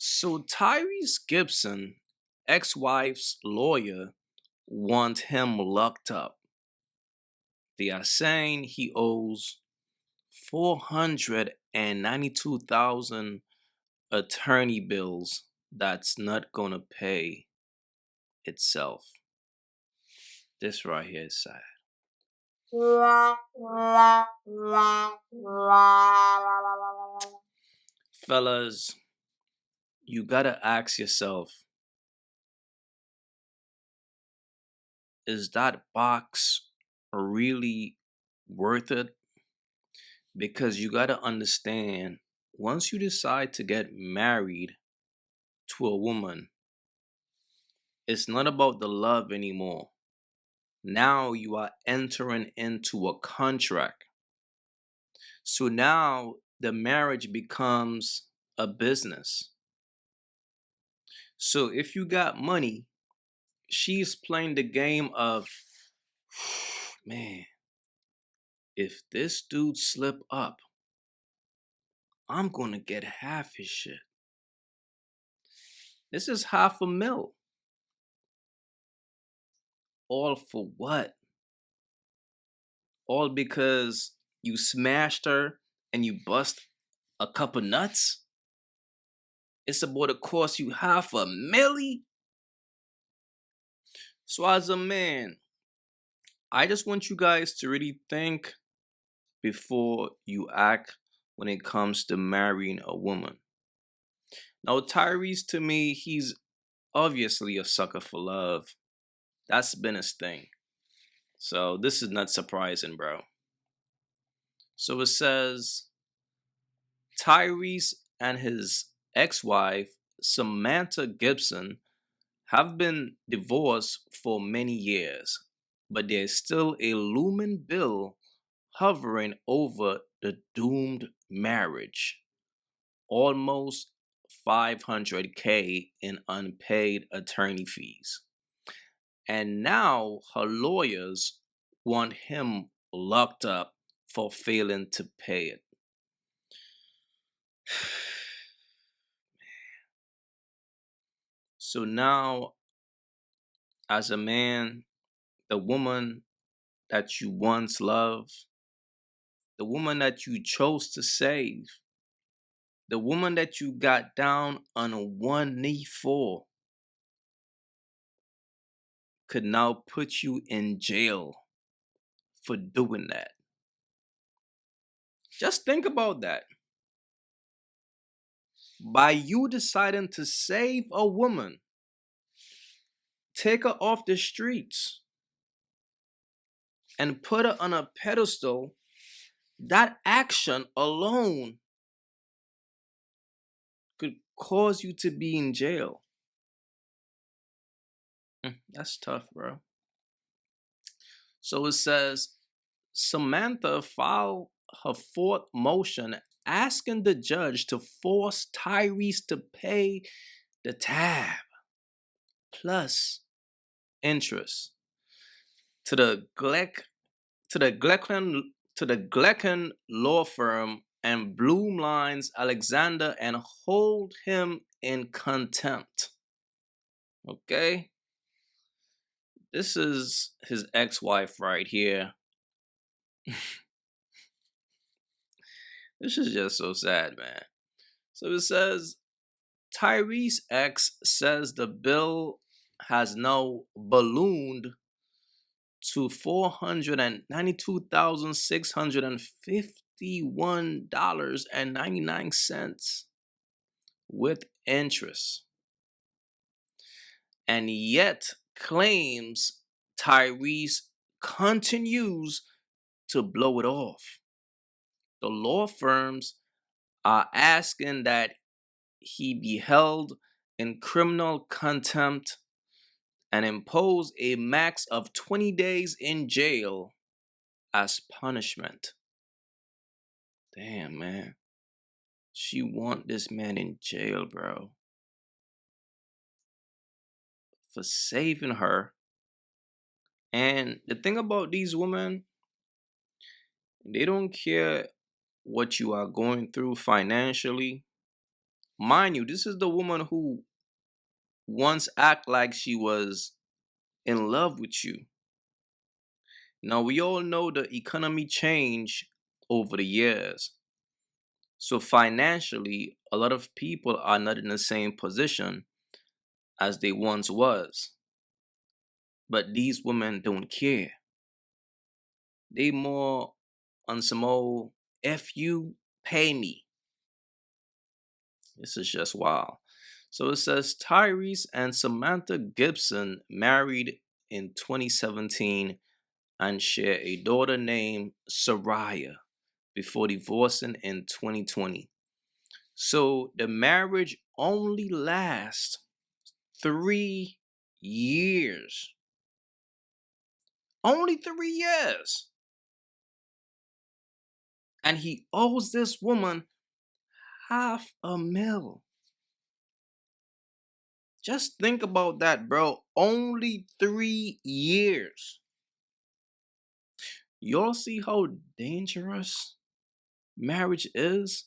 So Tyrese Gibson, ex-wife's lawyer, want him locked up. They are saying he owes 492,000 attorney bills that's not gonna pay itself. This right here is sad. Fellas, you gotta ask yourself, is that box really worth it? Because you gotta understand, once you decide to get married to a woman, it's not about the love anymore. Now you are entering into a contract. So now the marriage becomes a business. So if you got money, she's playing the game of, man, if this dude slip up, I'm gonna get half his shit. This is half a mil. All for what? All because you smashed her and you bust a couple nuts? It's about to cost you half a milli? So as a man, I just want you guys to really think before you act when it comes to marrying a woman. Now, Tyrese, to me, he's obviously a sucker for love. That's been his thing. So this is not surprising, bro. So it says Tyrese and his ex-wife, Samantha Gibson, have been divorced for many years, but there's still a looming bill hovering over the doomed marriage. Almost 500K in unpaid attorney fees. And now her lawyers want him locked up for failing to pay it. So now, as a man, the woman that you once loved, the woman that you chose to save, the woman that you got down on a one knee for, could now put you in jail for doing that. Just think about that. By you deciding to save a woman, take her off the streets, and put her on a pedestal, that action alone could cause you to be in jail. That's tough, bro. So it says Samantha filed her fourth motion asking the judge to force Tyrese to pay the tab plus interest to the Gleckin law firm and Bloomlines Alexander and hold him in contempt. Okay? This is his ex-wife right here. This is just so sad, man. So it says Tyrese X says the bill has now ballooned to $492,651.99 with interest, and yet claims Tyrese continues to blow it off. The law firms are asking that he be held in criminal contempt and impose a max of 20 days in jail as punishment. Damn, man. She want this man in jail, bro, for saving her. And the thing about these women, they don't care what you are going through financially, mind you, this is the woman who once act like she was in love with you. Now we all know the economy changed over the years. So financially, a lot of people are not in the same position as they once was. But these women don't care. They more on some old F you pay me. This is just wild. So it says Tyrese and Samantha Gibson married in 2017 and share a daughter named Soraya before divorcing in 2020. So the marriage only lasts 3 years. Only 3 years. And he owes this woman $500,000. Just think about that, bro. Only 3 years. Y'all see how dangerous marriage is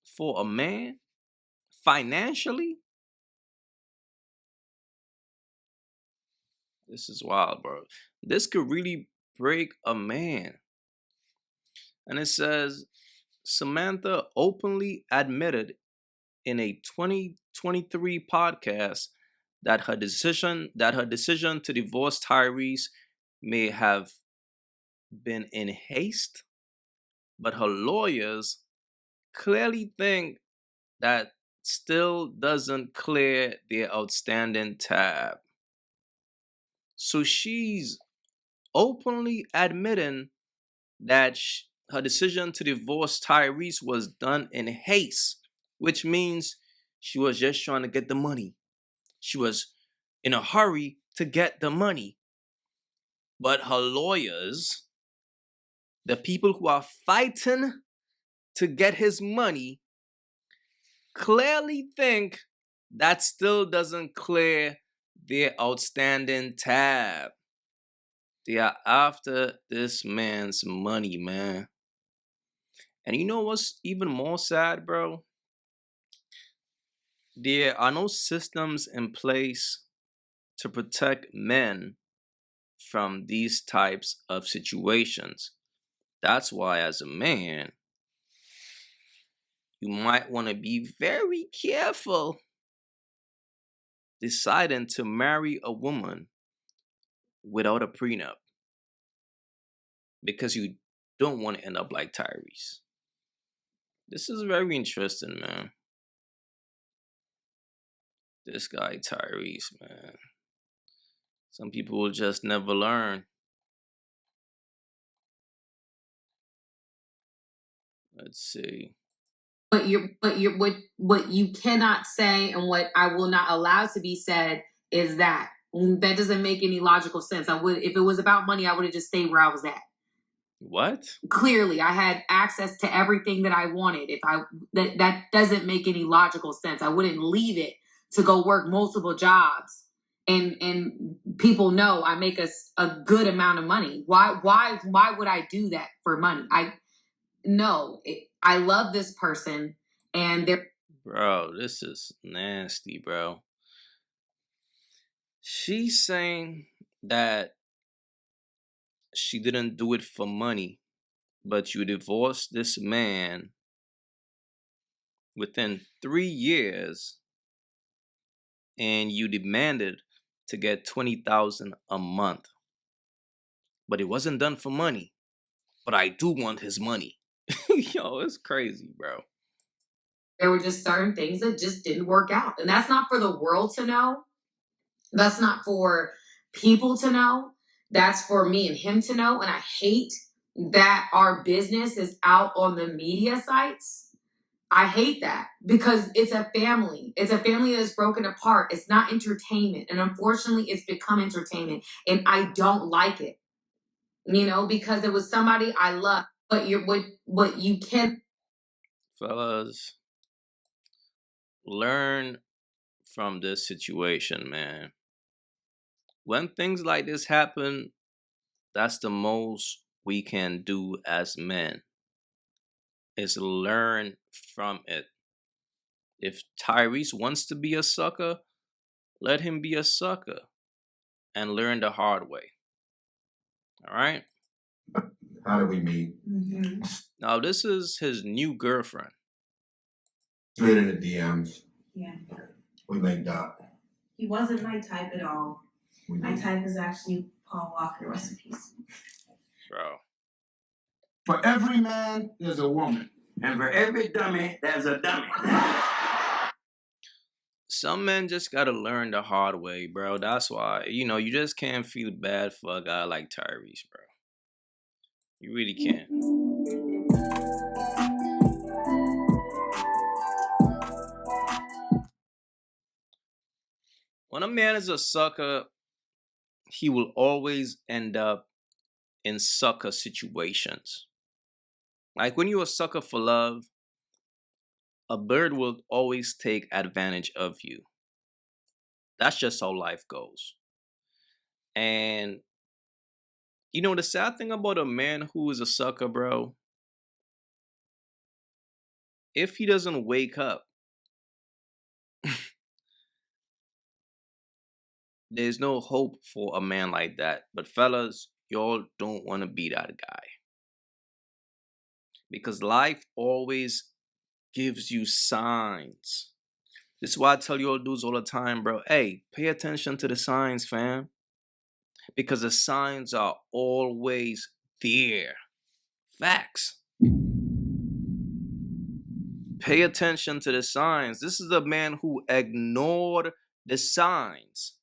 for a man financially? This is wild, bro. This could really break a man. And it says Samantha openly admitted in a 2023 podcast that her decision to divorce Tyrese may have been in haste, but her lawyers clearly think that still doesn't clear their outstanding tab. So she's openly admitting that her decision to divorce Tyrese was done in haste, which means she was just trying to get the money. She was in a hurry to get the money. But her lawyers, the people who are fighting to get his money, clearly think that still doesn't clear their outstanding tab. They are after this man's money, man. And you know what's even more sad, bro? There are no systems in place to protect men from these types of situations. That's why, as a man, you might want to be very careful deciding to marry a woman without a prenup because you don't want to end up like Tyrese. This is very interesting, man. This guy, Tyrese, man. Some people will just never learn. Let's see. What you cannot say and what I will not allow to be said is that doesn't make any logical sense. I would, if it was about money, I would have just stayed where I was at. What? Clearly, I had access to everything that I wanted. If I that doesn't make any logical sense. I wouldn't leave it to go work multiple jobs. And people know I make a good amount of money. Why would I do that for money? I love this person, and they're. Bro, this is nasty, bro. She's saying that she didn't do it for money, but you divorced this man within 3 years and you demanded to get $20,000 a month. But it wasn't done for money. But I do want his money. Yo, it's crazy, bro. There were just certain things that just didn't work out. And that's not for the world to know. That's not for people to know. That's for me and him to know. And I hate that our business is out on the media sites. I hate that because it's a family. It's a family that's broken apart. It's not entertainment. And unfortunately, it's become entertainment. And I don't like it, because it was somebody I love. But what you can. Fellas, learn from this situation, man. When things like this happen, that's the most we can do as men. is learn from it. If Tyrese wants to be a sucker, let him be a sucker and learn the hard way. All right? How did we meet? Now, this is his new girlfriend. Straight in the DMs. Yeah. We linked up. He wasn't my type at all. My type is actually Paul Walker recipes. Bro. For every man, there's a woman. And for every dummy, there's a dummy. Some men just gotta learn the hard way, bro. That's why, you just can't feel bad for a guy like Tyrese, bro. You really can't. When a man is a sucker, he will always end up in sucker situations. Like when you're a sucker for love, a bird will always take advantage of you. That's just how life goes. And the sad thing about a man who is a sucker, bro, if he doesn't wake up, there's no hope for a man like that. But fellas, y'all don't want to be that guy. Because life always gives you signs. This is why I tell you all dudes all the time, bro. Hey, pay attention to the signs, fam. Because the signs are always there. Facts. Pay attention to the signs. This is a man who ignored the signs.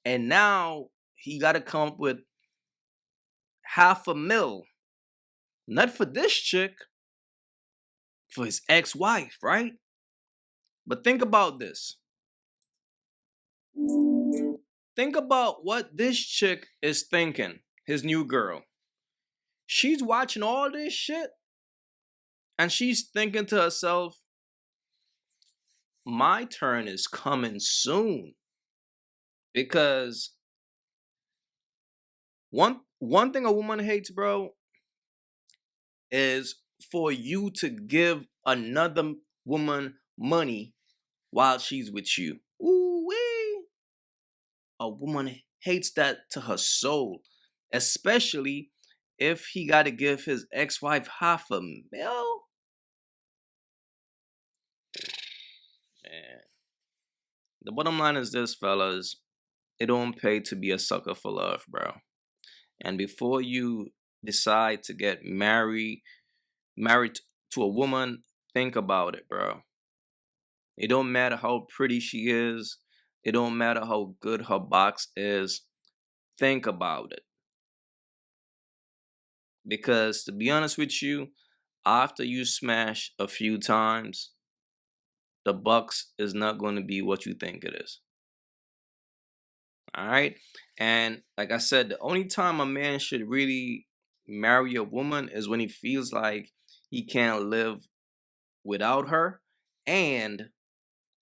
And now he got to come up with $500,000. Not for this chick, for his ex-wife, right? But think about this. Think about what this chick is thinking, his new girl. She's watching all this shit and she's thinking to herself, my turn is coming soon. Because one thing a woman hates, bro, is for you to give another woman money while she's with you. Ooh-wee. A woman hates that to her soul, especially if he got to give his ex-wife $500,000. Man, the bottom line is this, fellas. It don't pay to be a sucker for love, bro. And before you decide to get married to a woman, think about it, bro. It don't matter how pretty she is. It don't matter how good her box is. Think about it. Because to be honest with you, after you smash a few times, the bucks is not going to be what you think it is. All right? And like I said, the only time a man should really marry a woman is when he feels like he can't live without her and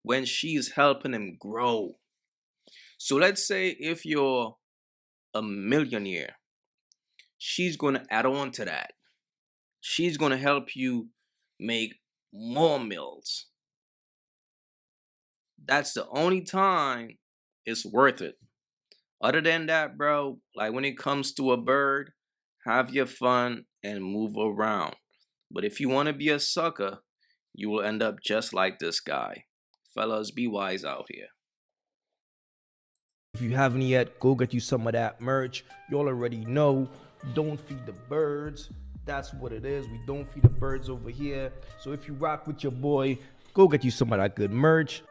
when she's helping him grow. So let's say if you're a millionaire, she's going to add on to that. She's going to help you make more mills. That's the only time it's worth it. Other than that, bro, like when it comes to a bird, have your fun and move around. But if you want to be a sucker, you will end up just like this guy. Fellas, be wise out here. If you haven't yet, go get you some of that merch. You all already know, don't feed the birds. That's what it is. We don't feed the birds over here. So if you rock with your boy, go get you some of that good merch.